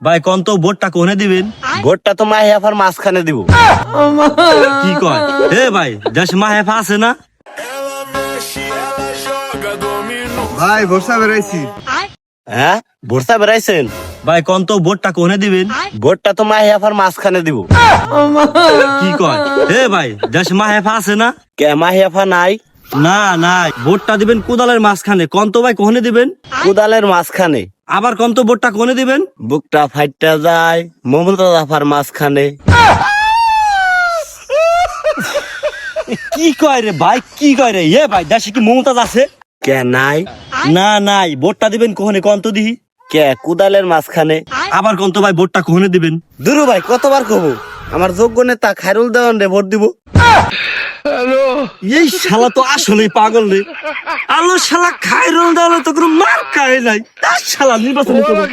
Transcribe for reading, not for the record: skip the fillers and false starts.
ভাই কোন তো ভোটটা কোনে দিবেন? ভোটটা তো মাহিয়াফার মাঝখানে দিব। কি কয় এ ভাই, দেশ মাহেফা আছে না? ভাই বর্ষা বেড়াইছি। হ্যাঁ, ভোটটা বেড়াইছেন? ভাই কোন তো ভোটটা কোনে দিবেন? ভোটটা তো মাহিয়াফার মাঝখানে দিব। কি কয় এ ভাই, দেশ মাহেফা আছে না? কে মাহিয়াফা নাই? না নাই, ভোটটা দিবেন কোদালের মাঝখানে। কোন তো ভাই কোনে দিবেন? কোদালের মাঝখানে। আবার কোন তো ভোটটা কোনে দিবেন? বুকটা ফাইটটা যায় মমতাজ আফার মাঝখানে। কি কয় রে ভাই, কি কয় রে? এ ভাই, দেশে কি মমতাজ আছে? কে নাই? না নাই, ভোটটা দিবেন কোনে কোন তো দিহি? কে কোদালের মাঝখানে। আবার কোন তো ভাই ভোটটা কোনে দিবেন? দুরু ভাই কতবার কব, আমার যোগ্য নেতা খায়রুল দেওয়ান রে ভোট দিব। এই শালা তো আসলেই পাগল রে। আলো শালা খায়রুল দেওয়ালে তো কোনো মার খায় নাই। তার শালা নির্বাচন করবো।